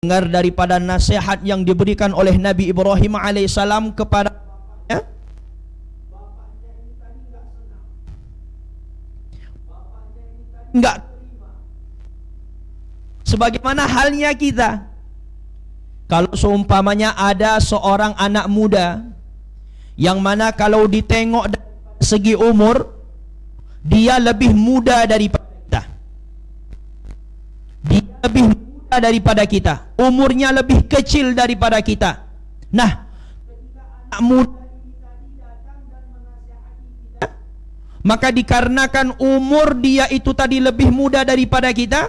dengar daripada nasihat yang diberikan oleh Nabi Ibrahim alaihissalam kepada bapaknya. Bapaknya ini tadi enggak senang. Bapaknya ini tadi enggak terima. Sebagaimana halnya kita. Kalau seumpamanya ada seorang anak muda yang mana kalau ditengok dari segi umur dia lebih muda daripada kita. Dia lebih muda daripada kita. Umurnya lebih kecil daripada kita. Nah, ketika anak muda ini tadi datang dan menasihati kita, maka dikarenakan umur dia itu tadi lebih muda daripada kita,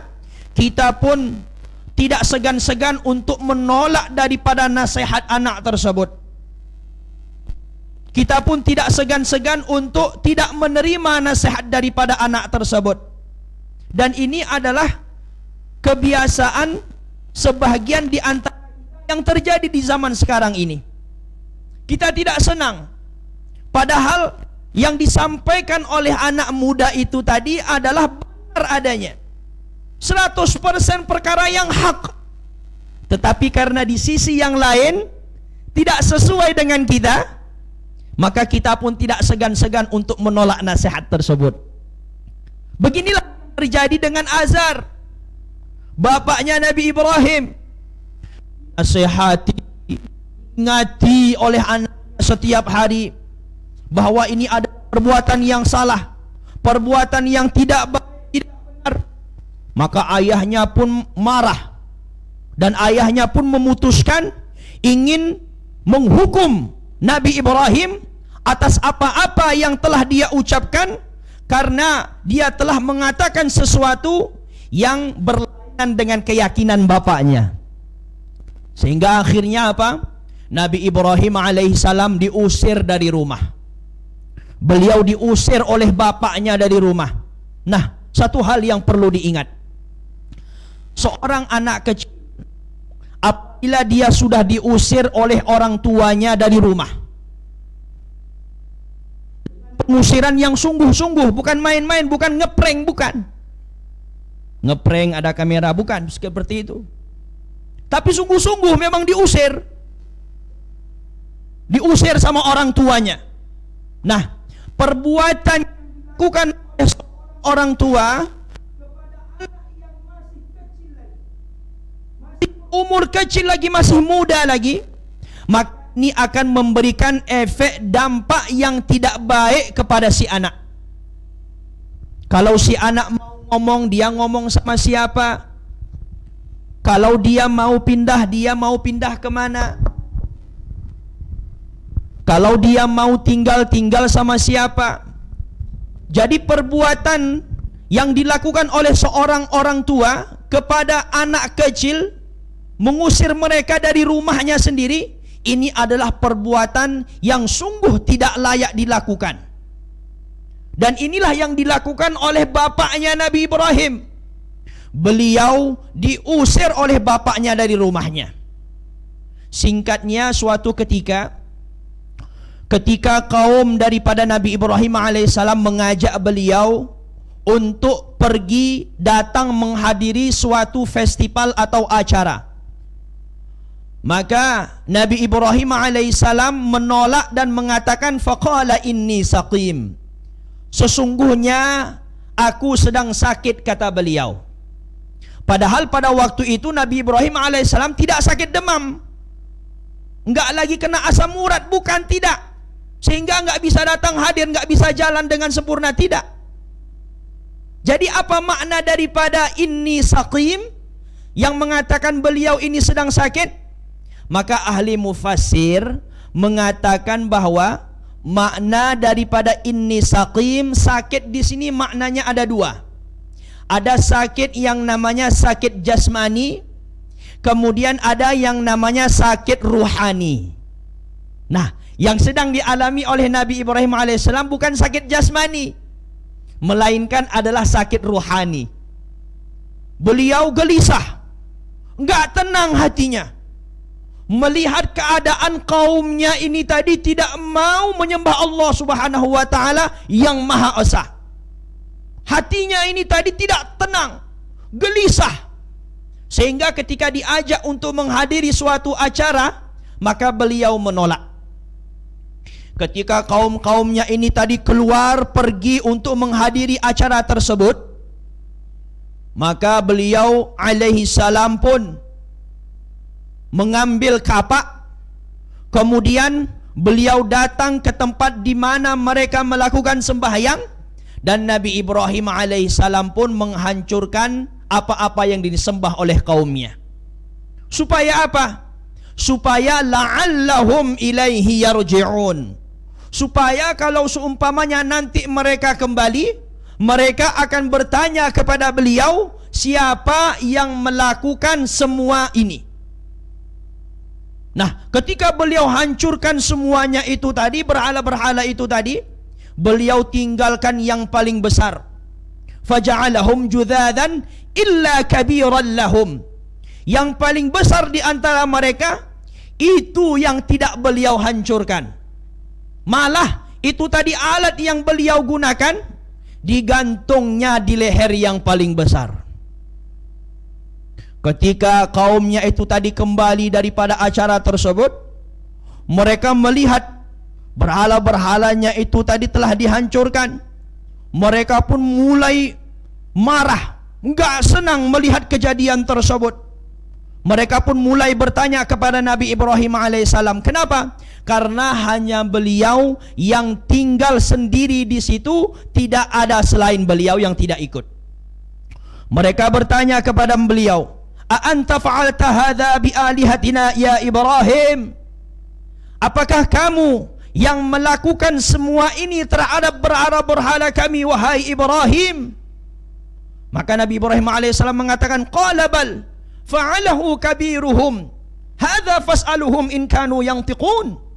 kita pun tidak segan-segan untuk menolak daripada nasihat anak tersebut. Kita pun tidak segan-segan untuk tidak menerima nasihat daripada anak tersebut. Dan ini adalah kebiasaan sebahagian di antara yang terjadi di zaman sekarang ini. Kita tidak senang. Padahal yang disampaikan oleh anak muda itu tadi adalah benar adanya. 100% perkara yang hak. Tetapi karena di sisi yang lain tidak sesuai dengan kita, maka kita pun tidak segan-segan untuk menolak nasihat tersebut. Beginilah yang terjadi dengan Azar, bapaknya Nabi Ibrahim. Nasihati, ingati oleh anaknya setiap hari bahwa ini ada perbuatan yang salah, perbuatan yang tidak baik, tidak benar. Maka ayahnya pun marah dan ayahnya pun memutuskan ingin menghukum Nabi Ibrahim atas apa-apa yang telah dia ucapkan, karena dia telah mengatakan sesuatu yang berlainan dengan keyakinan bapaknya. Sehingga akhirnya apa? Nabi Ibrahim alaihissalam diusir dari rumah. Beliau diusir oleh bapaknya dari rumah. Nah, satu hal yang perlu diingat. Seorang anak kecil apabila dia sudah diusir oleh orang tuanya dari rumah, pengusiran yang sungguh-sungguh, bukan main-main, bukan ngeprank, bukan ngeprank ada kamera, bukan seperti itu, tapi sungguh-sungguh memang diusir sama orang tuanya. Nah, perbuatan yang dilakukan oleh orang tua umur kecil lagi, masih muda lagi, maka ini akan memberikan efek dampak yang tidak baik kepada si anak. Kalau si anak mau ngomong, dia ngomong sama siapa? Kalau dia mau pindah kemana? Kalau dia mau tinggal sama siapa? Jadi perbuatan yang dilakukan oleh seorang orang tua kepada anak kecil, mengusir mereka dari rumahnya sendiri, ini adalah perbuatan yang sungguh tidak layak dilakukan. Dan inilah yang dilakukan oleh bapaknya Nabi Ibrahim. Beliau diusir oleh bapaknya dari rumahnya. Singkatnya, suatu ketika kaum daripada Nabi Ibrahim alaihissalam mengajak beliau untuk pergi datang menghadiri suatu festival atau acara, maka Nabi Ibrahim alaihissalam menolak dan mengatakan, faqala inni saqim, sesungguhnya aku sedang sakit, kata beliau. Padahal pada waktu itu Nabi Ibrahim alaihissalam tidak sakit demam, enggak lagi kena asam urat, bukan, tidak, sehingga enggak bisa datang hadir, enggak bisa jalan dengan sempurna, tidak. Jadi apa makna daripada inni saqim yang mengatakan beliau ini sedang sakit? Maka ahli mufassir mengatakan bahwa makna daripada inni saqim, sakit di sini maknanya ada dua. Ada sakit yang namanya sakit jasmani, kemudian ada yang namanya sakit ruhani. Nah, yang sedang dialami oleh Nabi Ibrahim alaihissalam bukan sakit jasmani, melainkan adalah sakit ruhani. Beliau gelisah, enggak tenang hatinya, melihat keadaan kaumnya ini tadi tidak mau menyembah Allah Subhanahu wa taala yang Maha Esa. Hatinya ini tadi tidak tenang, gelisah. Sehingga ketika diajak untuk menghadiri suatu acara, maka beliau menolak. Ketika kaum-kaumnya ini tadi keluar pergi untuk menghadiri acara tersebut, maka beliau alaihi salam pun mengambil kapak, kemudian beliau datang ke tempat di mana mereka melakukan sembahyang, dan Nabi Ibrahim alaihissalam pun menghancurkan apa-apa yang disembah oleh kaumnya. Supaya apa? Supaya la'allahum ilaihi yarji'un. Supaya kalau seumpamanya nanti mereka kembali, mereka akan bertanya kepada beliau, siapa yang melakukan semua ini? Nah, ketika beliau hancurkan semuanya itu tadi, berhala-berhala itu tadi, beliau tinggalkan yang paling besar. Faja'alahum judzadan illa kabiran lahum. Yang paling besar di antara mereka itu yang tidak beliau hancurkan. Malah itu tadi alat yang beliau gunakan digantungnya di leher yang paling besar. Ketika kaumnya itu tadi kembali daripada acara tersebut, mereka melihat berhala-berhalanya itu tadi telah dihancurkan. Mereka pun mulai marah, enggak senang melihat kejadian tersebut. Mereka pun mulai bertanya kepada Nabi Ibrahim alaihissalam, kenapa? Karena hanya beliau yang tinggal sendiri di situ, tidak ada selain beliau yang tidak ikut. Mereka bertanya kepada beliau, "A anta fa'alta hadza bi alihatina ya Ibrahim?" Apakah kamu yang melakukan semua ini terhadap berhala kami, wahai Ibrahim? Maka Nabi Ibrahim alaihissalam mengatakan, qala bal fa'alahu kabiruhum hadza fas'aluhum in kanu yantiqun.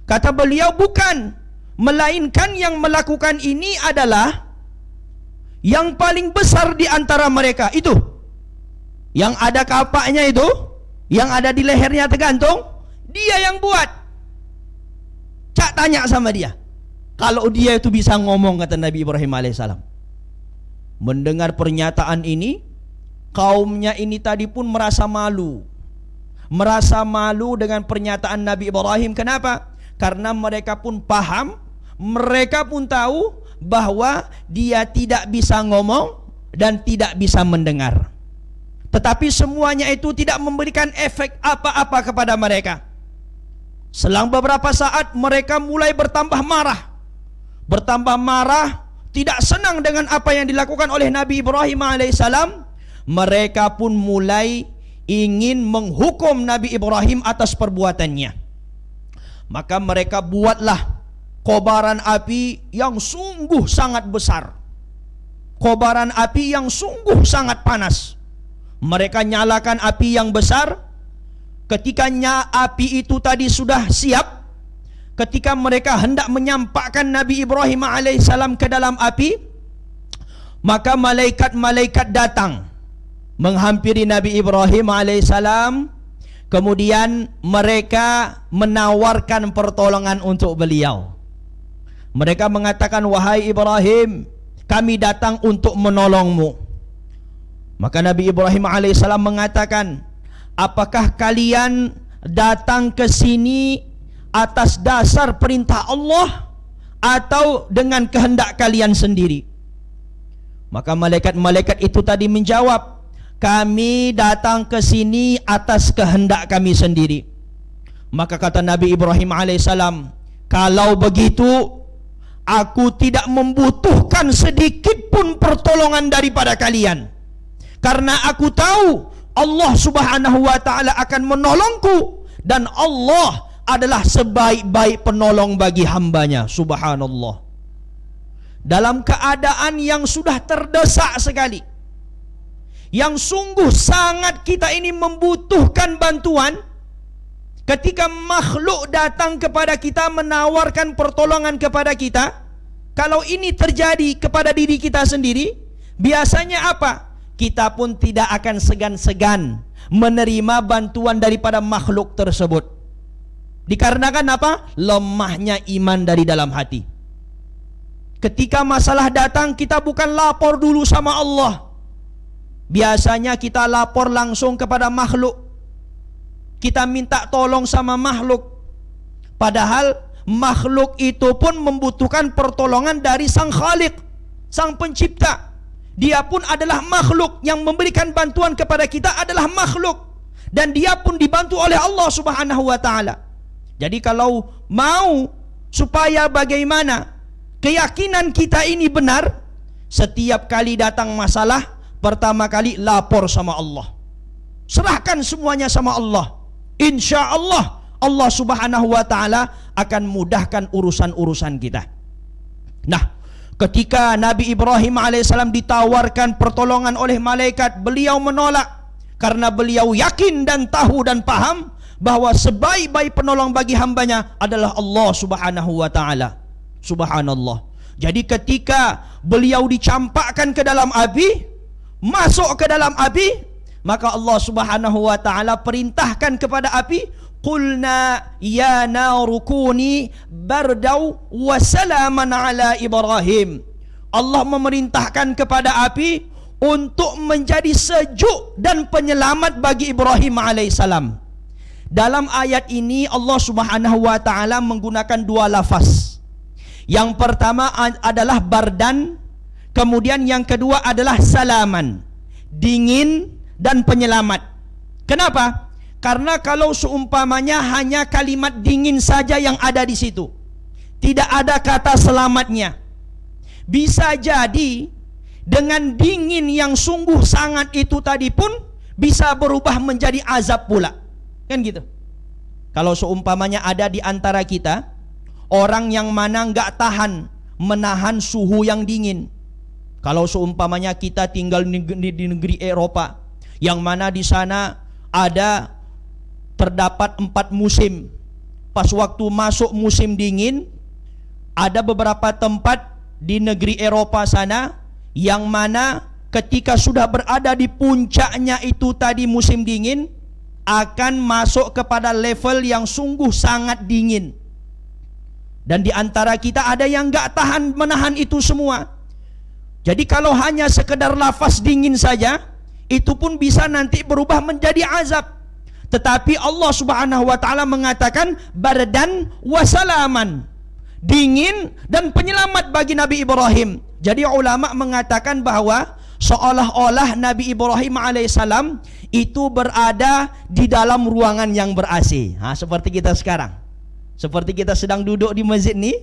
Kata beliau, bukan, melainkan yang melakukan ini adalah yang paling besar di antara mereka. Itu yang ada kapaknya itu, yang ada di lehernya tergantung, dia yang buat. Cak tanya sama dia. Kalau dia itu bisa ngomong, kata Nabi Ibrahim alaihissalam. Mendengar pernyataan ini, kaumnya ini tadi pun merasa malu. Merasa malu dengan pernyataan Nabi Ibrahim. Kenapa? Karena mereka pun paham, mereka pun tahu bahwa dia tidak bisa ngomong dan tidak bisa mendengar. Tetapi semuanya itu tidak memberikan efek apa-apa kepada mereka. Selang beberapa saat mereka mulai bertambah marah. Bertambah marah, tidak senang dengan apa yang dilakukan oleh Nabi Ibrahim alaihissalam. Mereka pun mulai ingin menghukum Nabi Ibrahim atas perbuatannya. Maka mereka buatlah kobaran api yang sungguh sangat besar. Kobaran api yang sungguh sangat panas. Mereka nyalakan api yang besar. Ketika api itu tadi sudah siap, ketika mereka hendak menyampakkan Nabi Ibrahim alaihissalam ke dalam api, maka malaikat-malaikat datang menghampiri Nabi Ibrahim alaihissalam. Kemudian mereka menawarkan pertolongan untuk beliau. Mereka mengatakan, wahai Ibrahim, kami datang untuk menolongmu. Maka Nabi Ibrahim alaihissalam mengatakan, apakah kalian datang ke sini atas dasar perintah Allah atau dengan kehendak kalian sendiri? Maka malaikat-malaikat itu tadi menjawab, kami datang ke sini atas kehendak kami sendiri. Maka kata Nabi Ibrahim alaihissalam, kalau begitu aku tidak membutuhkan sedikit pun pertolongan daripada kalian, karena aku tahu Allah subhanahu wa ta'ala akan menolongku, dan Allah adalah sebaik-baik penolong bagi hambanya. Subhanallah. Dalam keadaan yang sudah terdesak sekali, yang sungguh sangat kita ini membutuhkan bantuan, ketika makhluk datang kepada kita menawarkan pertolongan kepada kita, kalau ini terjadi kepada diri kita sendiri, biasanya apa? Kita pun tidak akan segan-segan menerima bantuan daripada makhluk tersebut. Dikarenakan apa? Lemahnya iman dari dalam hati. Ketika masalah datang, kita bukan lapor dulu sama Allah. Biasanya kita lapor langsung kepada makhluk. Kita minta tolong sama makhluk. Padahal makhluk itu pun membutuhkan pertolongan dari Sang Khalik, Sang Pencipta. Dia pun adalah makhluk, yang memberikan bantuan kepada kita adalah makhluk, dan dia pun dibantu oleh Allah Subhanahu wa taala. Jadi kalau mau supaya bagaimana keyakinan kita ini benar, setiap kali datang masalah, pertama kali lapor sama Allah. Serahkan semuanya sama Allah. Insya Allah, Allah Subhanahu wa taala akan mudahkan urusan-urusan kita. Nah, ketika Nabi Ibrahim alaihissalam ditawarkan pertolongan oleh malaikat, beliau menolak karena beliau yakin dan tahu dan paham bahwa sebaik-baik penolong bagi hambanya adalah Allah Subhanahu wa taala. Subhanallah. Jadi ketika beliau dicampakkan ke dalam api, masuk ke dalam api, maka Allah Subhanahu wa taala perintahkan kepada api, qulna ya naru kuni bardau wa salaman ala Ibrahim. Allah memerintahkan kepada api untuk menjadi sejuk dan penyelamat bagi Ibrahim alaihissalam. Dalam ayat ini Allah Subhanahu wa taala menggunakan dua lafaz. Yang pertama adalah bardan, kemudian yang kedua adalah salaman, dingin dan penyelamat. Kenapa? Karena kalau seumpamanya hanya kalimat dingin saja yang ada di situ, tidak ada kata selamatnya, bisa jadi dengan dingin yang sungguh sangat itu tadi pun bisa berubah menjadi azab pula. Kan gitu. Kalau seumpamanya ada di antara kita orang yang mana nggak tahan menahan suhu yang dingin. Kalau seumpamanya kita tinggal di negeri Eropa, yang mana di sana terdapat 4 musim. Pas waktu masuk musim dingin, ada beberapa tempat di negeri Eropa sana yang mana ketika sudah berada di puncaknya itu tadi musim dingin, akan masuk kepada level yang sungguh sangat dingin. Dan di antara kita ada yang gak tahan menahan itu semua. Jadi kalau hanya sekedar lafaz dingin saja, itu pun bisa nanti berubah menjadi azab. Tetapi Allah Subhanahu wa taala mengatakan bardan wa salaman, dingin dan penyelamat bagi Nabi Ibrahim. Jadi ulama mengatakan bahwa seolah-olah Nabi Ibrahim alaihissalam itu berada di dalam ruangan yang ber-AC. Seperti kita sekarang. Seperti kita sedang duduk di masjid nih,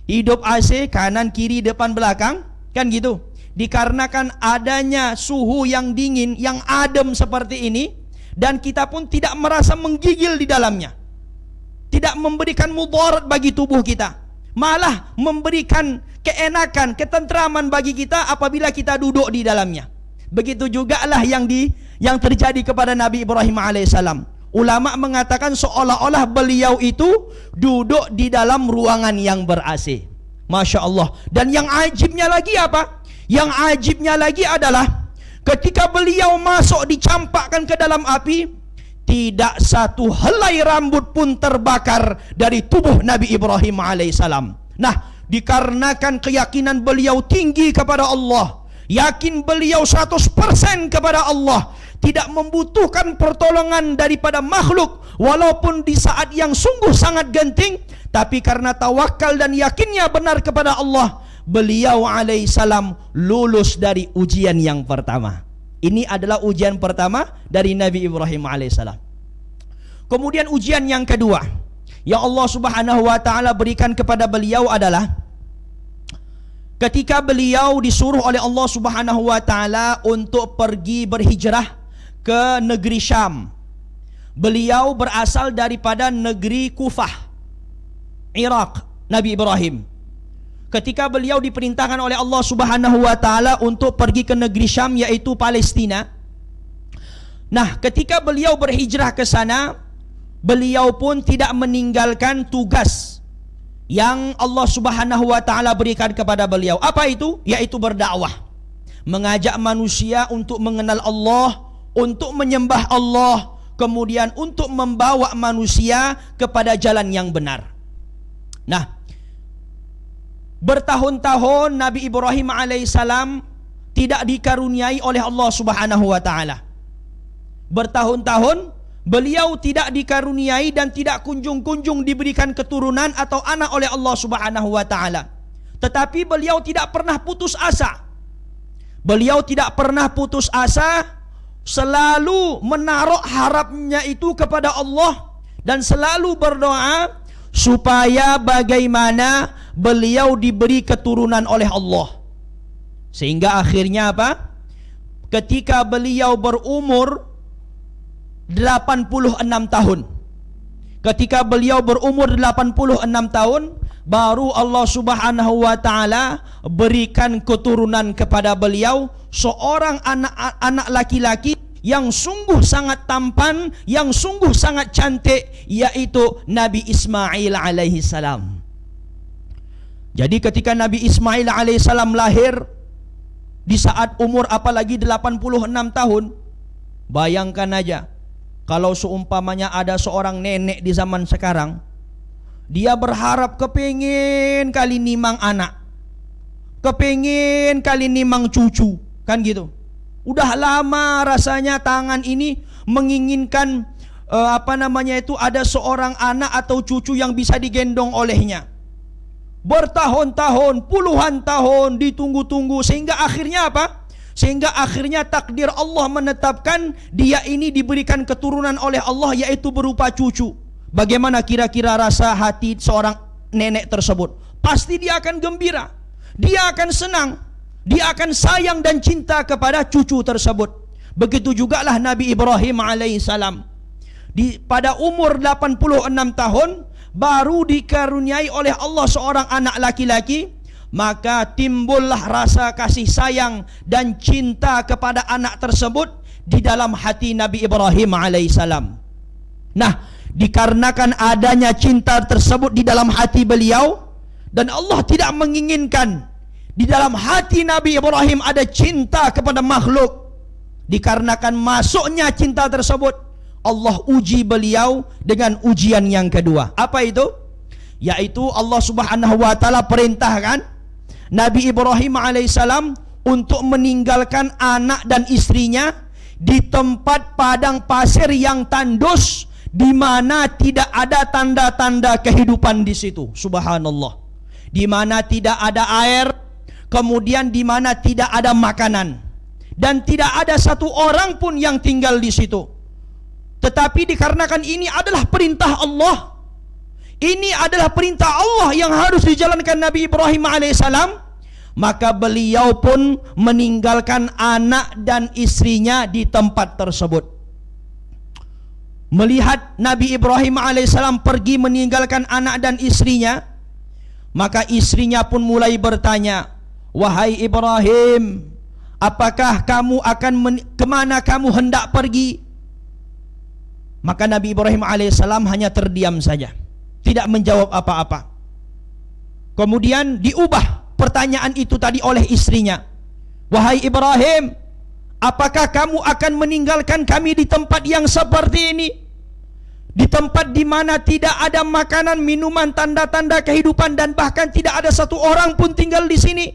hidup AC kanan kiri depan belakang, kan gitu. Dikarenakan adanya suhu yang dingin, yang adem seperti ini, dan kita pun tidak merasa menggigil di dalamnya, tidak memberikan mudarat bagi tubuh kita, malah memberikan keenakan, ketentraman bagi kita apabila kita duduk di dalamnya. Begitu juga lah yang terjadi kepada Nabi Ibrahim alaihissalam. Ulama mengatakan seolah-olah beliau itu duduk di dalam ruangan yang ber-AC. Masya Allah. Dan yang ajibnya lagi apa? Yang ajibnya lagi adalah ketika beliau masuk dicampakkan ke dalam api, tidak satu helai rambut pun terbakar dari tubuh Nabi Ibrahim alaihissalam. Nah, dikarenakan keyakinan beliau tinggi kepada Allah, yakin beliau 100% kepada Allah, tidak membutuhkan pertolongan daripada makhluk walaupun di saat yang sungguh sangat genting, tapi karena tawakal dan yakinnya benar kepada Allah, beliau alaihissalam lulus dari ujian yang pertama. Ini adalah ujian pertama dari Nabi Ibrahim alaihissalam. Kemudian ujian yang kedua yang Allah Subhanahu wa taala berikan kepada beliau adalah ketika beliau disuruh oleh Allah Subhanahu wa taala untuk pergi berhijrah ke negeri Syam. Beliau berasal daripada negeri Kufah, Irak, Nabi Ibrahim. Ketika beliau diperintahkan oleh Allah Subhanahu wa taala untuk pergi ke negeri Syam, yaitu Palestina. Nah, ketika beliau berhijrah ke sana, beliau pun tidak meninggalkan tugas yang Allah Subhanahu wa taala berikan kepada beliau. Apa itu? Yaitu berdakwah. Mengajak manusia untuk mengenal Allah, untuk menyembah Allah, kemudian untuk membawa manusia kepada jalan yang benar. Nah, bertahun-tahun Nabi Ibrahim alaihissalam tidak dikaruniai oleh Allah Subhanahu wa taala. Bertahun-tahun beliau tidak dikaruniai dan tidak kunjung-kunjung diberikan keturunan atau anak oleh Allah Subhanahu wa taala. Tetapi beliau tidak pernah putus asa. Beliau tidak pernah putus asa, selalu menaruh harapnya itu kepada Allah dan selalu berdoa supaya bagaimana beliau diberi keturunan oleh Allah. Sehingga akhirnya apa? Ketika beliau berumur 86 tahun. Ketika beliau berumur 86 tahun, baru Allah Subhanahu wa taala berikan keturunan kepada beliau, seorang anak laki-laki yang sungguh sangat tampan, yang sungguh sangat cantik, yaitu Nabi Ismail alaihi salam. Jadi ketika Nabi Ismail alaihi salam lahir di saat umur apalagi 86 tahun, bayangkan aja kalau seumpamanya ada seorang nenek di zaman sekarang, dia berharap kepingin kali nimang anak, kepingin kali nimang cucu, kan gitu. Udah lama rasanya tangan ini menginginkan ada seorang anak atau cucu yang bisa digendong olehnya. Bertahun-tahun, puluhan tahun ditunggu-tunggu, sehingga akhirnya apa? Sehingga akhirnya takdir Allah menetapkan dia ini diberikan keturunan oleh Allah, yaitu berupa cucu. Bagaimana kira-kira rasa hati seorang nenek tersebut? Pasti dia akan gembira, dia akan senang, dia akan sayang dan cinta kepada cucu tersebut. Begitu jugalah Nabi Ibrahim alaihissalam. Pada umur 86 tahun baru dikaruniai oleh Allah seorang anak laki-laki, maka timbullah rasa kasih sayang dan cinta kepada anak tersebut di dalam hati Nabi Ibrahim alaihissalam. Nah, dikarenakan adanya cinta tersebut di dalam hati beliau, dan Allah tidak menginginkan di dalam hati Nabi Ibrahim ada cinta kepada makhluk, dikarenakan masuknya cinta tersebut, Allah uji beliau dengan ujian yang kedua. Apa itu? Yaitu Allah Subhanahu wa taala perintahkan Nabi Ibrahim alaihissalam untuk meninggalkan anak dan istrinya di tempat padang pasir yang tandus, di mana tidak ada tanda-tanda kehidupan di situ. Subhanallah. Di mana tidak ada air, kemudian di mana tidak ada makanan, dan tidak ada satu orang pun yang tinggal di situ. Tetapi dikarenakan ini adalah perintah Allah, ini adalah perintah Allah yang harus dijalankan Nabi Ibrahim alaihissalam, maka beliau pun meninggalkan anak dan istrinya di tempat tersebut. Melihat Nabi Ibrahim alaihissalam pergi meninggalkan anak dan istrinya, maka istrinya pun mulai bertanya, "Wahai Ibrahim, apakah kamu akan kemana kamu hendak pergi?" Maka Nabi Ibrahim alaihissalam hanya terdiam saja, tidak menjawab apa-apa. Kemudian diubah pertanyaan itu tadi oleh istrinya, "Wahai Ibrahim, apakah kamu akan meninggalkan kami di tempat yang seperti ini? Di tempat di mana tidak ada makanan, minuman, tanda-tanda kehidupan, dan bahkan tidak ada satu orang pun tinggal di sini?"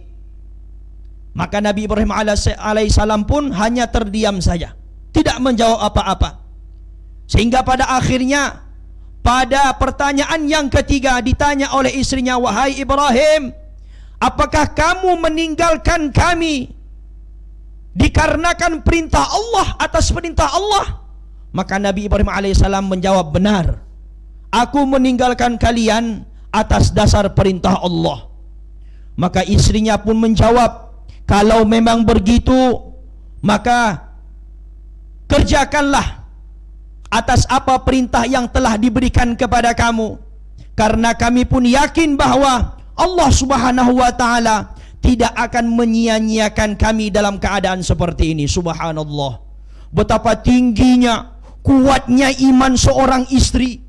Maka Nabi Ibrahim alaihissalam pun hanya terdiam saja, tidak menjawab apa-apa. Sehingga pada akhirnya, pada pertanyaan yang ketiga ditanya oleh istrinya, "Wahai Ibrahim, apakah kamu meninggalkan kami dikarenakan perintah Allah, atas perintah Allah?" Maka Nabi Ibrahim alaihissalam menjawab, "Benar, aku meninggalkan kalian atas dasar perintah Allah." Maka istrinya pun menjawab, "Kalau memang begitu, maka kerjakanlah atas apa perintah yang telah diberikan kepada kamu, karena kami pun yakin bahwa Allah Subhanahu wa taala tidak akan menyia-nyiakan kami dalam keadaan seperti ini." Subhanallah. Betapa tingginya, kuatnya iman seorang istri.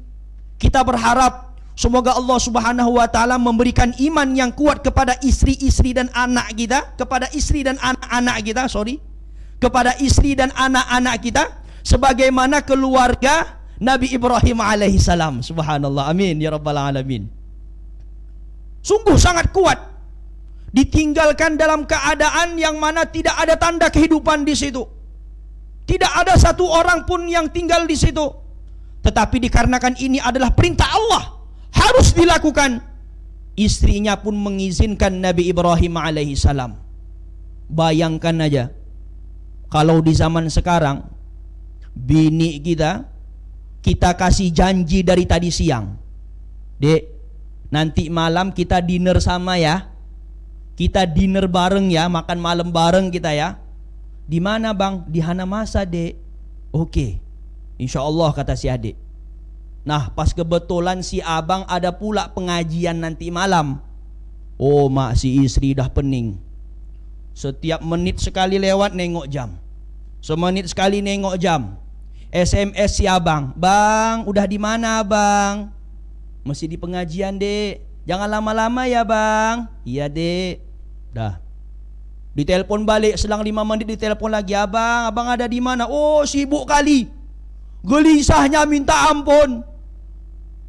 Kita berharap semoga Allah Subhanahu wa taala memberikan iman yang kuat kepada istri-istri dan anak kita, kepada istri dan anak-anak kita, kepada istri dan anak-anak kita, sebagaimana keluarga Nabi Ibrahim alaihissalam. Subhanallah. Amin ya rabbal alamin. Sungguh sangat kuat. ditinggalkan dalam keadaan yang mana tidak ada tanda kehidupan di situ. Tidak ada satu orang pun yang tinggal di situ. Tetapi dikarenakan ini adalah perintah Allah, harus dilakukan. Istrinya pun mengizinkan Nabi Ibrahim alaihissalam. Bayangkan aja, kalau di zaman sekarang bini kita kasih janji dari tadi siang, Dek, nanti malam kita dinner sama ya. Kita dinner bareng ya, makan malam bareng kita ya. Di mana bang? Di Hanamasa, Dek. Oke, insya Allah, kata si adik. Nah, pas kebetulan si abang ada pula pengajian nanti malam. Oh mak, si istri dah pening. Setiap menit sekali lewat nengok jam, semenit sekali nengok jam. SMS si abang, bang udah di mana bang? Masih di pengajian dek. Jangan lama-lama ya bang. Iya dek. Dah. Ditelepon balik, selang 5 menit ditelepon lagi, abang ada di mana? Oh sibuk kali. Gelisahnya minta ampun.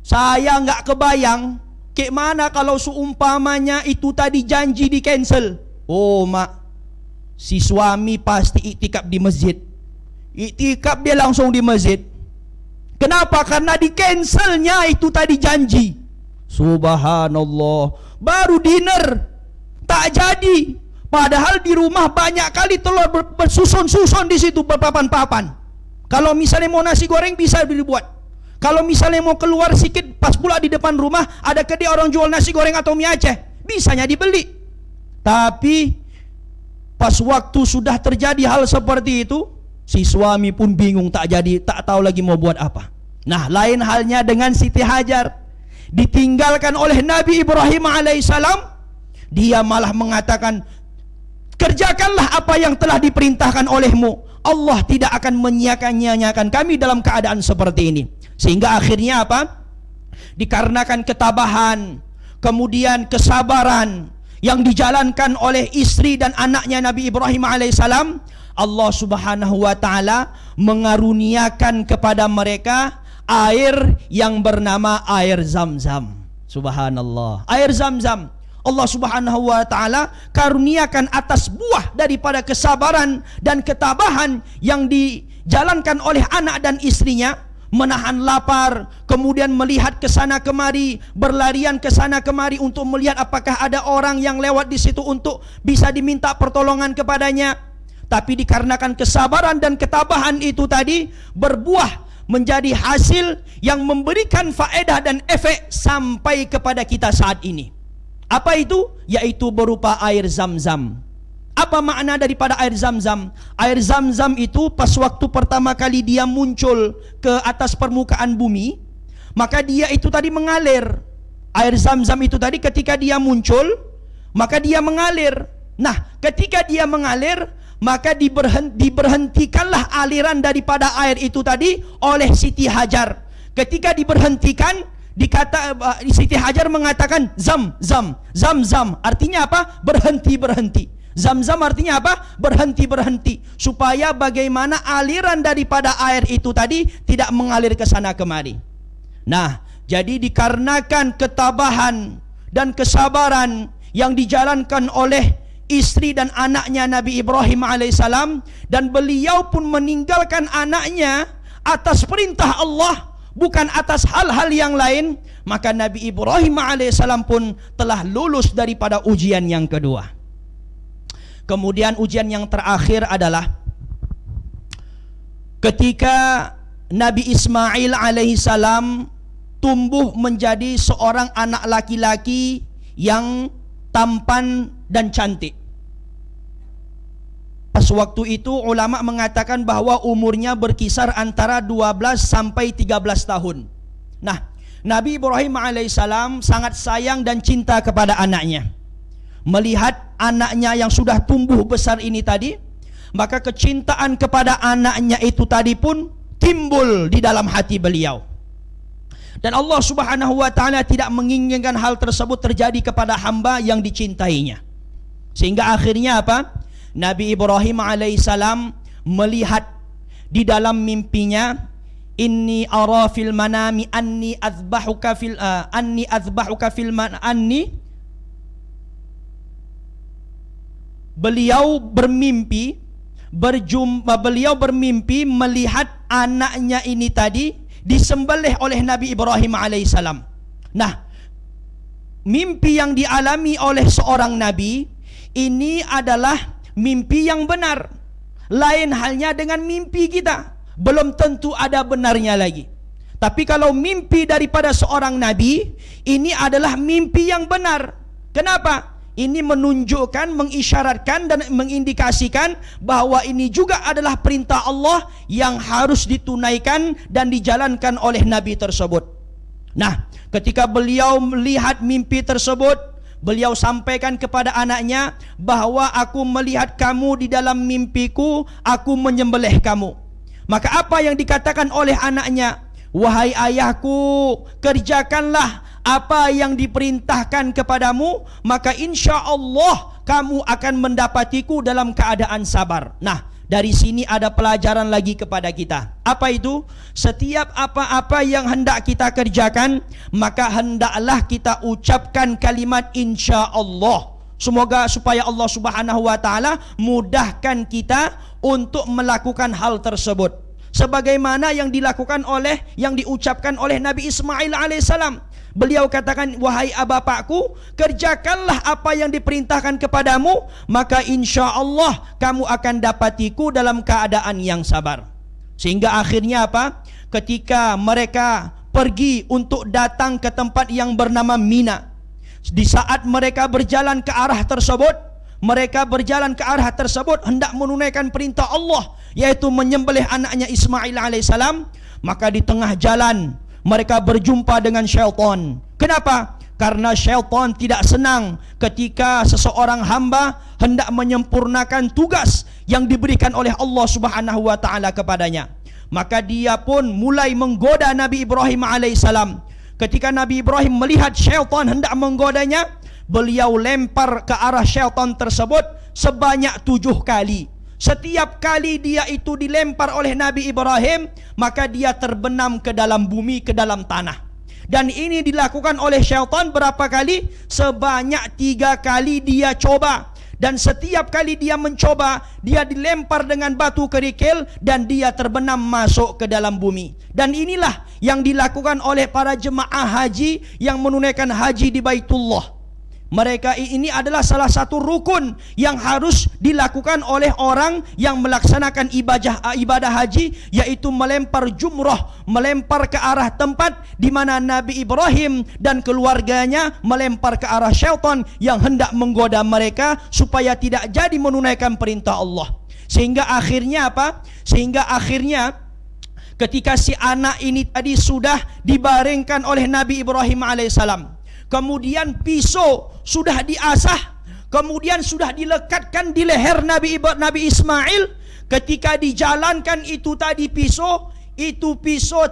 Saya nggak kebayang kayak mana kalau seumpamanya itu tadi janji di cancel. Oh mak, si suami pasti iktikaf di masjid. Iktikaf dia langsung di masjid. Kenapa? Karena di cancelnya itu tadi janji. Subhanallah. Baru dinner tak jadi. Padahal di rumah banyak kali telur bersusun-susun di situ, berpapan-papan. Kalau misalnya mau nasi goreng bisa dibuat. Kalau misalnya mau keluar sedikit, pas pula di depan rumah ada kedai orang jual nasi goreng atau mie Aceh, bisanya dibeli. Tapi pas waktu sudah terjadi hal seperti itu, si suami pun bingung, tak tahu lagi mau buat apa. Nah, lain halnya dengan Siti Hajar. Ditinggalkan oleh Nabi Ibrahim alaihissalam, dia malah mengatakan, kerjakanlah apa yang telah diperintahkan olehmu. Allah tidak akan menyia-nyiakan kami dalam keadaan seperti ini. Sehingga akhirnya apa? Dikarenakan ketabahan, kemudian kesabaran yang dijalankan oleh istri dan anaknya Nabi Ibrahim alaihissalam, Allah subhanahu wa ta'ala mengaruniakan kepada mereka air yang bernama air Zam-Zam. Subhanallah. Air Zam-Zam Allah subhanahu wa ta'ala karuniakan atas buah daripada kesabaran dan ketabahan yang dijalankan oleh anak dan istrinya, menahan lapar, kemudian melihat ke sana kemari, berlarian ke sana kemari untuk melihat apakah ada orang yang lewat di situ untuk bisa diminta pertolongan kepadanya. Tapi dikarenakan kesabaran dan ketabahan itu tadi berbuah menjadi hasil yang memberikan faedah dan efek sampai kepada kita saat ini. Apa itu? Yaitu berupa air Zam-Zam. Apa makna daripada air Zam-Zam? Air Zam-Zam itu pas waktu pertama kali dia muncul ke atas permukaan bumi, maka dia itu tadi mengalir. Air Zam-Zam itu tadi ketika dia muncul, maka dia mengalir. Nah, ketika dia mengalir, maka diberhentikanlah aliran daripada air itu tadi oleh Siti Hajar. Ketika diberhentikan, Siti Hajar mengatakan Zam-Zam. Zam-Zam artinya apa? Berhenti-berhenti. Zam-Zam artinya apa? Berhenti-berhenti. Supaya bagaimana aliran daripada air itu tadi tidak mengalir ke sana kemari. Nah, jadi dikarenakan ketabahan dan kesabaran yang dijalankan oleh istri dan anaknya Nabi Ibrahim alaihissalam, dan beliau pun meninggalkan anaknya atas perintah Allah, bukan atas hal-hal yang lain, maka Nabi Ibrahim alaihissalam pun telah lulus daripada ujian yang kedua. Kemudian ujian yang terakhir adalah ketika Nabi Ismail alaihissalam tumbuh menjadi seorang anak laki-laki yang tampan dan cantik. Pas waktu itu ulama mengatakan bahwa umurnya berkisar antara 12 sampai 13 tahun. Nah, Nabi Ibrahim alaihissalam sangat sayang dan cinta kepada anaknya. Melihat anaknya yang sudah tumbuh besar ini tadi, maka kecintaan kepada anaknya itu tadi pun timbul di dalam hati beliau. Dan Allah subhanahu wa ta'ala tidak menginginkan hal tersebut terjadi kepada hamba yang dicintainya. Sehingga akhirnya apa? Nabi Ibrahim alaihissalam melihat di dalam mimpinya, inni ara fil manami anni azbahuka fil anni azbahuka fil anni beliau bermimpi melihat anaknya ini tadi disembelih oleh Nabi Ibrahim alaihissalam. Nah, mimpi yang dialami oleh seorang nabi ini adalah mimpi yang benar. Lain halnya dengan mimpi kita, belum tentu ada benarnya lagi. Tapi kalau mimpi daripada seorang nabi, ini adalah mimpi yang benar. Kenapa? Ini menunjukkan, mengisyaratkan dan mengindikasikan bahwa ini juga adalah perintah Allah yang harus ditunaikan dan dijalankan oleh nabi tersebut. Nah, ketika beliau melihat mimpi tersebut, beliau sampaikan kepada anaknya bahwa aku melihat kamu di dalam mimpiku, aku menyembelih kamu. Maka apa yang dikatakan oleh anaknya? Wahai ayahku, kerjakanlah apa yang diperintahkan kepadamu, maka insya Allah kamu akan mendapatiku dalam keadaan sabar. Nah, dari sini ada pelajaran lagi kepada kita. Apa itu? Setiap apa-apa yang hendak kita kerjakan, maka hendaklah kita ucapkan kalimat insya Allah. Semoga supaya Allah Subhanahu wa taala mudahkan kita untuk melakukan hal tersebut. Sebagaimana yang diucapkan oleh Nabi Ismail alaihissalam. Beliau katakan, wahai bapakku, kerjakanlah apa yang diperintahkan kepadamu, maka insya Allah kamu akan dapatiku dalam keadaan yang sabar. Sehingga akhirnya apa? Ketika mereka pergi untuk datang ke tempat yang bernama Mina, di saat mereka berjalan ke arah tersebut, hendak menunaikan perintah Allah, yaitu menyembelih anaknya Ismail alaihissalam. Maka di tengah jalan mereka berjumpa dengan syaitan. Kenapa? Karena syaitan tidak senang ketika seseorang hamba hendak menyempurnakan tugas yang diberikan oleh Allah Subhanahu wa taala kepadanya. Maka dia pun mulai menggoda Nabi Ibrahim alaihissalam. Ketika Nabi Ibrahim melihat syaitan hendak menggodanya, beliau lempar ke arah syaitan tersebut sebanyak 7 kali. Setiap kali dia itu dilempar oleh Nabi Ibrahim, maka dia terbenam ke dalam bumi, ke dalam tanah. Dan ini dilakukan oleh syaitan berapa kali? Sebanyak 3 kali dia coba. Dan setiap kali dia mencoba, dia dilempar dengan batu kerikil dan dia terbenam masuk ke dalam bumi. Dan inilah yang dilakukan oleh para jemaah haji yang menunaikan haji di Baitullah. Mereka ini adalah salah satu rukun yang harus dilakukan oleh orang yang melaksanakan ibadah haji, yaitu melempar jumrah, melempar ke arah tempat di mana Nabi Ibrahim dan keluarganya melempar ke arah syaitan yang hendak menggoda mereka supaya tidak jadi menunaikan perintah Allah. Sehingga akhirnya apa? Sehingga akhirnya ketika si anak ini tadi sudah dibaringkan oleh Nabi Ibrahim alaihissalam, kemudian pisau sudah diasah, kemudian sudah dilekatkan di leher Nabi Ismail. Ketika dijalankan itu tadi pisau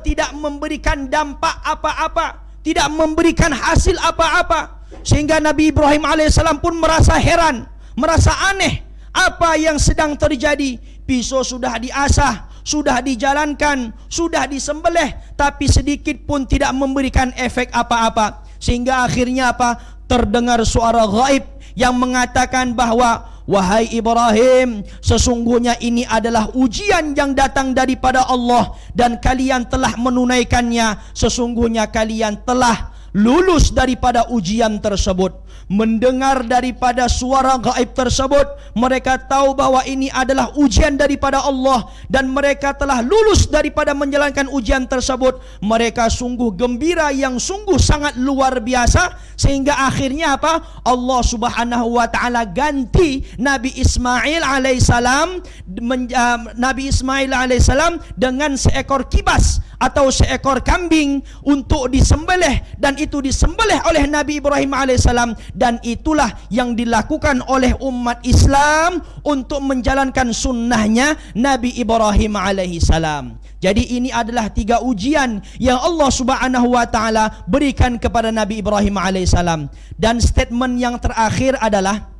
tidak memberikan dampak apa-apa, tidak memberikan hasil apa-apa. Sehingga Nabi Ibrahim alaihissalam pun merasa heran, merasa aneh, apa yang sedang terjadi. Pisau sudah diasah, sudah dijalankan, sudah disembelih, tapi sedikit pun tidak memberikan efek apa-apa. Sehingga akhirnya apa? Terdengar suara gaib yang mengatakan bahwa, wahai Ibrahim, sesungguhnya ini adalah ujian yang datang daripada Allah dan kalian telah menunaikannya. Sesungguhnya kalian telah lulus daripada ujian tersebut. Mendengar daripada suara gaib tersebut, mereka tahu bahwa ini adalah ujian daripada Allah dan mereka telah lulus daripada menjalankan ujian tersebut. Mereka sungguh gembira yang sungguh sangat luar biasa. Sehingga akhirnya apa? Allah Subhanahu wa taala ganti Nabi Ismail alaihissalam dengan seekor kibas atau seekor kambing untuk disembelih, dan itu disembelih oleh Nabi Ibrahim alaihissalam. Dan itulah yang dilakukan oleh umat Islam untuk menjalankan sunnahnya Nabi Ibrahim alaihissalam. Jadi ini adalah 3 ujian yang Allah Subhanahu wa taala berikan kepada Nabi Ibrahim alaihissalam. Dan statement yang terakhir adalah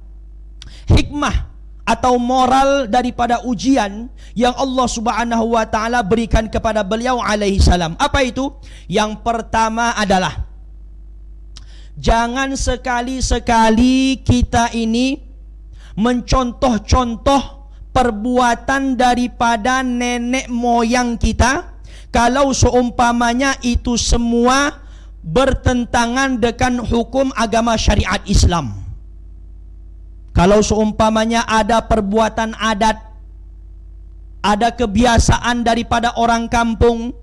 hikmah atau moral daripada ujian yang Allah Subhanahu wa taala berikan kepada beliau alaihissalam. Apa itu? Yang pertama adalah, jangan sekali-sekali kita ini mencontoh-contoh perbuatan daripada nenek moyang kita, kalau seumpamanya itu semua bertentangan dengan hukum agama syariat Islam. Kalau seumpamanya ada perbuatan adat, ada kebiasaan daripada orang kampung,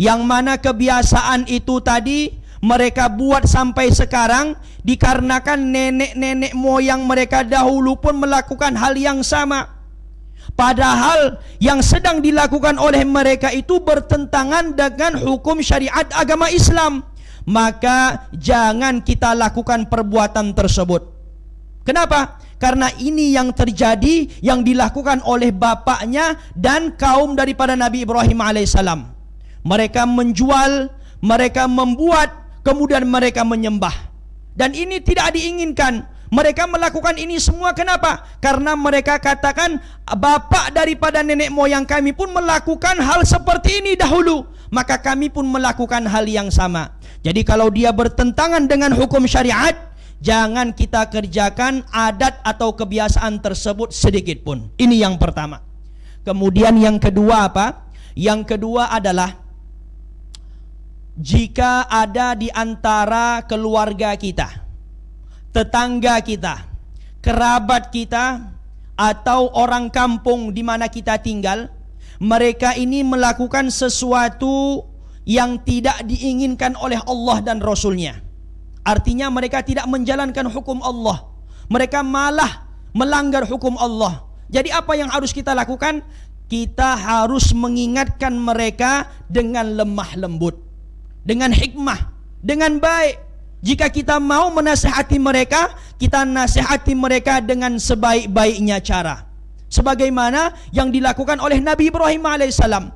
yang mana kebiasaan itu tadi mereka buat sampai sekarang dikarenakan nenek-nenek moyang mereka dahulu pun melakukan hal yang sama, padahal yang sedang dilakukan oleh mereka itu bertentangan dengan hukum syariat agama Islam, maka jangan kita lakukan perbuatan tersebut. Kenapa? Karena ini yang terjadi, yang dilakukan oleh bapaknya dan kaum daripada Nabi Ibrahim alaihissalam. Mereka menjual, mereka membuat, kemudian mereka menyembah. Dan ini tidak diinginkan. Mereka melakukan ini semua kenapa? Karena mereka katakan bapak daripada nenek moyang kami pun melakukan hal seperti ini dahulu, maka kami pun melakukan hal yang sama. Jadi kalau dia bertentangan dengan hukum syariat, jangan kita kerjakan adat atau kebiasaan tersebut sedikit pun. Ini yang pertama. Kemudian yang kedua apa? Yang kedua adalah jika ada di antara keluarga kita, tetangga kita, kerabat kita, atau orang kampung di mana kita tinggal, mereka ini melakukan sesuatu yang tidak diinginkan oleh Allah dan Rasulnya. Artinya mereka tidak menjalankan hukum Allah, mereka malah melanggar hukum Allah. Jadi apa yang harus kita lakukan? Kita harus mengingatkan mereka dengan lemah lembut, dengan hikmah, dengan baik. Jika kita mau menasihati mereka, kita nasihati mereka dengan sebaik-baiknya cara, sebagaimana yang dilakukan oleh Nabi Ibrahim alaihissalam.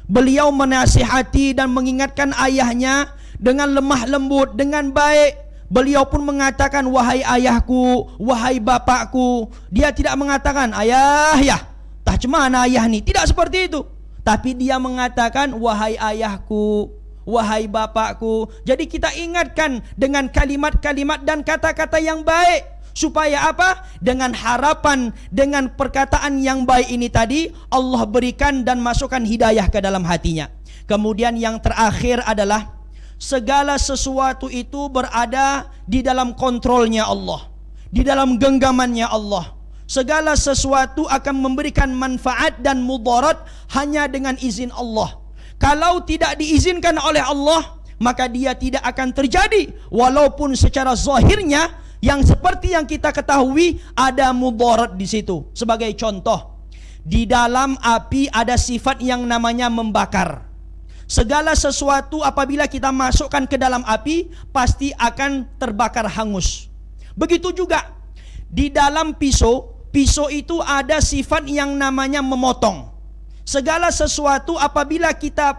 Beliau menasihati dan mengingatkan ayahnya dengan lemah lembut, dengan baik. Beliau pun mengatakan, wahai ayahku, wahai bapakku. Dia tidak mengatakan, ayah ya, tah cemana ayah ni. Tidak seperti itu. Tapi dia mengatakan, wahai ayahku, wahai bapakku. Jadi kita ingatkan dengan kalimat-kalimat dan kata-kata yang baik. Supaya apa? Dengan harapan, dengan perkataan yang baik ini tadi, Allah berikan dan masukkan hidayah ke dalam hatinya. Kemudian yang terakhir adalah segala sesuatu itu berada di dalam kontrolnya Allah, di dalam genggamannya Allah. Segala sesuatu akan memberikan manfaat dan mudarat hanya dengan izin Allah. Kalau tidak diizinkan oleh Allah, maka dia tidak akan terjadi. Walaupun secara zahirnya yang seperti yang kita ketahui ada mudarat di situ. Sebagai contoh, di dalam api ada sifat yang namanya membakar. Segala sesuatu apabila kita masukkan ke dalam api pasti akan terbakar hangus. Begitu juga di dalam pisau, pisau itu ada sifat yang namanya memotong. Segala sesuatu apabila kita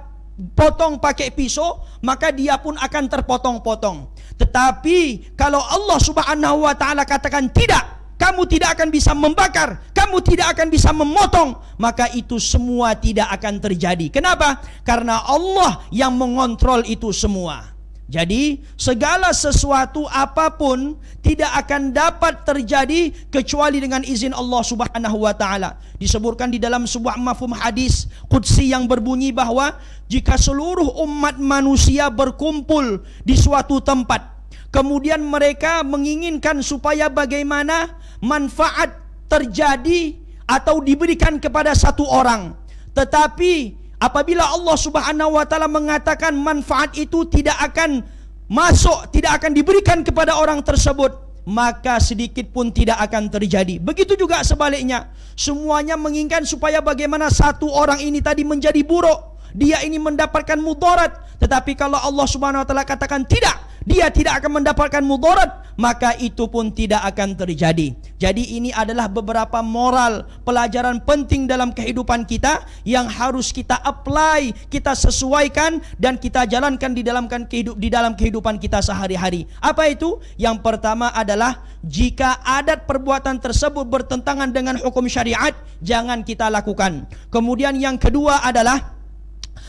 potong pakai pisau, maka dia pun akan terpotong-potong. Tetapi kalau Allah Subhanahu wa taala katakan tidak, kamu tidak akan bisa membakar, kamu tidak akan bisa memotong, maka itu semua tidak akan terjadi. Kenapa? Karena Allah yang mengontrol itu semua. Jadi segala sesuatu apapun tidak akan dapat terjadi kecuali dengan izin Allah Subhanahu wa taala. Disebutkan di dalam sebuah mafhum hadis qudsi yang berbunyi bahwa jika seluruh umat manusia berkumpul di suatu tempat, kemudian mereka menginginkan supaya bagaimana manfaat terjadi atau diberikan kepada satu orang, tetapi apabila Allah Subhanahu wa taala mengatakan manfaat itu tidak akan masuk, tidak akan diberikan kepada orang tersebut, maka sedikit pun tidak akan terjadi. Begitu juga sebaliknya, semuanya menginginkan supaya bagaimana satu orang ini tadi menjadi buruk, dia ini mendapatkan mudarat, tetapi kalau Allah Subhanahu wa taala katakan tidak, dia tidak akan mendapatkan mudarat, maka itu pun tidak akan terjadi. Jadi ini adalah beberapa moral, pelajaran penting dalam kehidupan kita yang harus kita apply, kita sesuaikan dan kita jalankan di dalam kehidupan kita sehari-hari. Apa itu? Yang pertama adalah jika adat perbuatan tersebut bertentangan dengan hukum syariat, jangan kita lakukan. Kemudian yang kedua adalah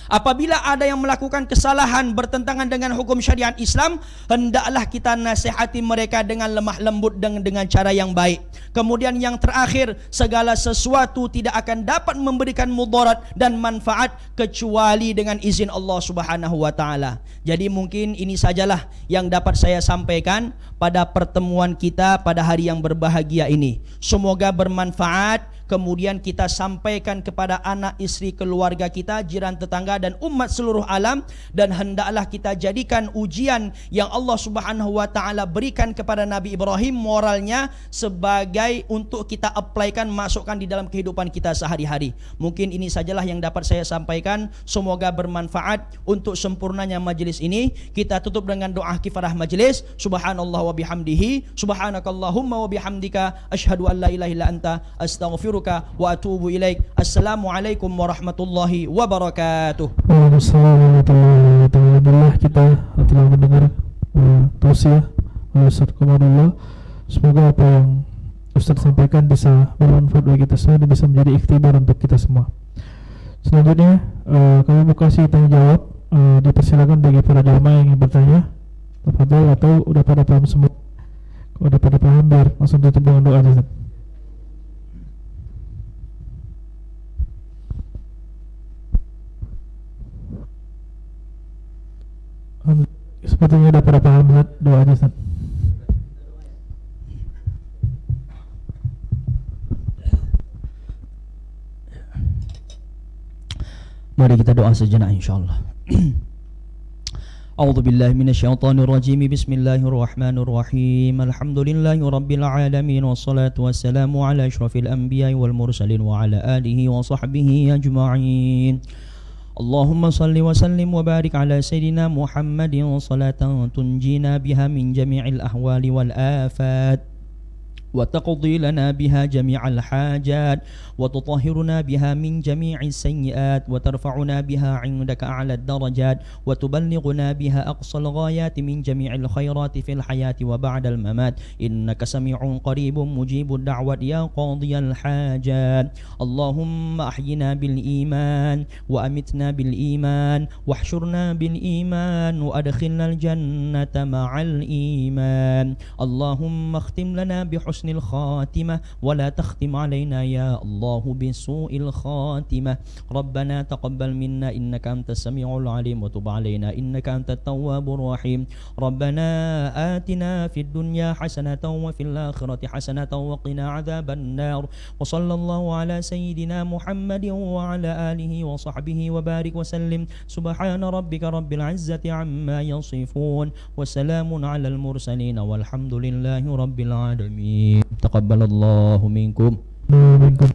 Apabila ada yang melakukan kesalahan bertentangan dengan hukum syariat Islam, hendaklah kita nasihati mereka dengan lemah lembut dan dengan cara yang baik. Kemudian yang terakhir, segala sesuatu tidak akan dapat memberikan mudarat dan manfaat kecuali dengan izin Allah Subhanahu wa taala. Jadi mungkin ini sajalah yang dapat saya sampaikan pada pertemuan kita pada hari yang berbahagia ini. Semoga bermanfaat. Kemudian kita sampaikan kepada anak, istri, keluarga kita, jiran, tetangga dan umat seluruh alam, dan hendaklah kita jadikan ujian yang Allah Subhanahu wa taala berikan kepada Nabi Ibrahim moralnya sebagai untuk kita apply-kan, masukkan di dalam kehidupan kita sehari-hari. Mungkin ini sajalah yang dapat saya sampaikan. Semoga bermanfaat. Untuk sempurnanya majelis ini kita tutup dengan doa kifarah majelis. Subhanallah wa bihamdihi, subhanakallahumma wa bihamdika, asyhadu an la ilaha illa anta, astaghfiruka wa atubu ilaik. Assalamualaikum warahmatullahi wabarakatuh. Waalaikumsalam warahmatullahi wabarakatuh. Alhamdulillah kita telah mendengar tausiah oleh Ustaz Qamarullah. Semoga apa yang Ustaz sampaikan bisa bermanfaat bagi kita semua dan bisa menjadi ikhtibar untuk kita semua. Selanjutnya kami buka sesi tanya jawab. Dipersilakan bagi para jamaah yang ingin bertanya. Tafadhol, atau udah pada paham semua? Kalau udah pada paham, biar langsung tutup dengan doa aja. Sepertinya udah pada paham, Ustaz. Doa aja, Ustaz. Mari kita doa sejenak insyaallah. A'udzu billahi minasyaitonir rajim. Bismillahirrahmanirrahim. Alhamdulillahi rabbil alamin wassalatu wassalamu ala asyrafil anbiya'i wal mursalin wa ala alihi wa sahbihi ajma'in. Allahumma salli wa sallim wa barik ala sayyidina Muhammadin salatan tunjina biha min jami'il ahwali wal afat وتقضي لنا بها جميع الحاجات وتطهرنا بها من جميع السيئات وترفعنا بها عندك أعلى الدرجات وتبلغنا بها أقصى الغايات من جميع الخيرات في الحياة وبعد الممات إنك سميع قريب مجيب الدعوة يا قاضي الحاجات اللهم أحينا بالإيمان وأمتنا بالإيمان واحشرنا بالإيمان وأدخلنا الجنة مع الإيمان اللهم اختم لنا بحسن الخاتمة ولا تختم علينا يا الله بسوء الخاتمة ربنا تقبل منا إنك أنت السميع العليم وتب علينا إنك أنت التواب الرحيم ربنا آتنا في الدنيا حسنة وفي الآخرة حسنة وقنا عذاب النار وصلى الله على سيدنا محمد وعلى آله وصحبه وبارك وسلم سبحان ربك رب العزة عما يصفون وسلام على المرسلين والحمد لله رب العالمين. Taqabbalallahu minkum.